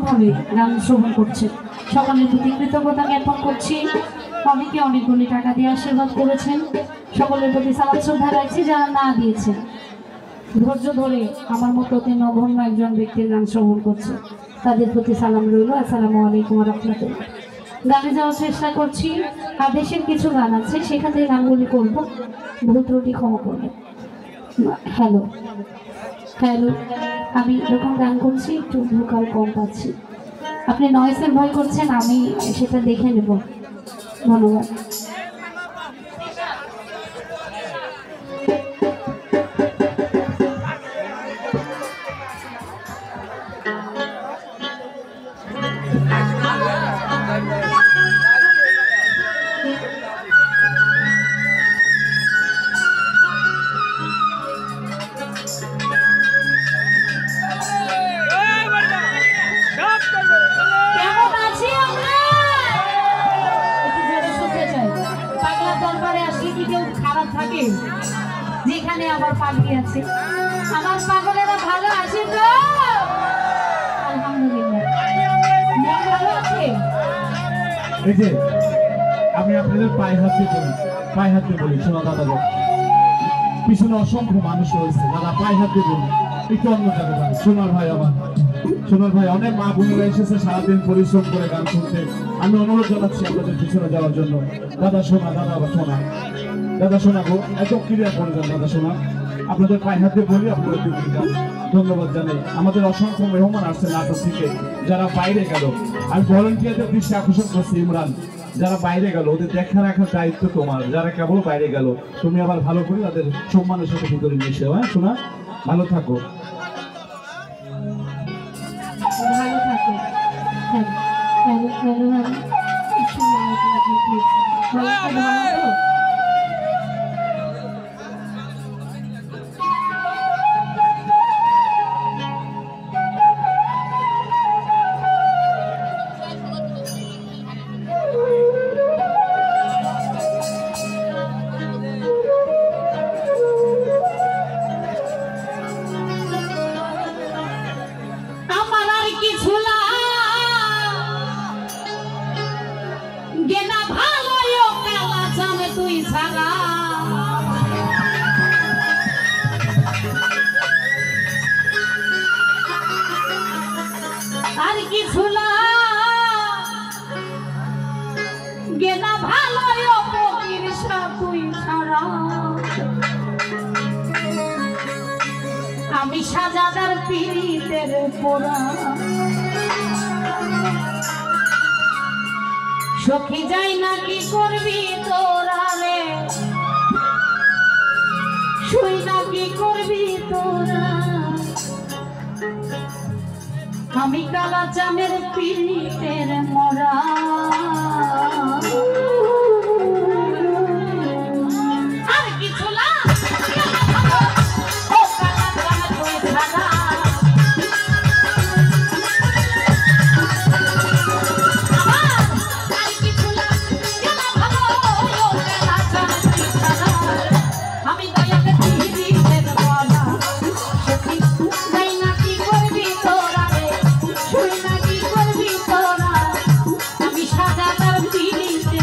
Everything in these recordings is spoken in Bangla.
ভাবে গান শ্রবণ করছে, সকলের প্রতি কৃতজ্ঞতা জ্ঞাপন করছি। অনেকে অনেকগুলি টাকা দিয়ে আশীর্বাদ করেছেন, সকলের প্রতি সালাম শ্রদ্ধা রাখছি। যারা না দিয়েছেন, ধৈর্য ধরে আমার মতো অতি নগণ্য একজন ব্যক্তির গান শ্রবণ করছে, তাদের প্রতি সালাম রইল। আসসালামু আলাইকুম ওয়া রাহমাতুল্লাহ। গানে যাওয়ার চেষ্টা করছি, আর দেশের কিছু গান আছে সেখান থেকে গানগুলি করবো, ভুল ত্রুটি ক্ষমা করবেন। হ্যালো হ্যালো, আমি যখন গান করছি একটু ভোকাল কম পাচ্ছি, আপনি নয়েসের ভয় করছেন, আমি সেটা দেখে নেব। ধন্যবাদ। যেখানে আমার পাগলি আছে, আমার পাগলেরা ভালো আছে তো? আলহামদুলিল্লাহ, ভালো আছে। এই যে আমি আপনাদের পায়ে হাতে বলি শোনা দাদা, পিছনে অসংখ্য মানুষ রয়েছে, দাদা পায়ে হাতে বলি একটু অন্য জায়গায়। সোনার ভাই অনেক মা বোনেরা এসেছে সারাদিন পরিশ্রম করে গান শুনতে। আমি অনুরোধ জানাচ্ছি আপনাদের পিছনে যাওয়ার জন্য। দাদা শোনা গো, এত ক্রিয়া করবেন দাদা শোনা, আপনাদের পায়ে হাতে বলি আপনাদের ধন্যবাদ জানাই। আমাদের অসংখ্য মেহমান আসছে নাটক থেকে, যারা বাইরে গেল। আমি ভলেন্টিয়ারদের দৃষ্টি আকর্ষণ করছি, ইমরান, যারা বাইরে গেল ওদের দেখা রাখার দায়িত্ব তোমার। যারা কেবল বাইরে গেল, তুমি আবার ভালো করে তাদের সম্মানের সাথে ভিতরে নিয়ে এসো। হ্যাঁ শোনা, ভালো থাকো। আর কিছু না গেনা ভালো তুই ছাড়া, আমি সাজাদার পীড়িতের পোড়া। সখী যাই না কি করবি তোরা রে, শুই না কি করবি তোরা, আমি কালা চামের পীড়িতের মরা। আর কিছু না সাদা তার পিড়িতে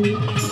দিই।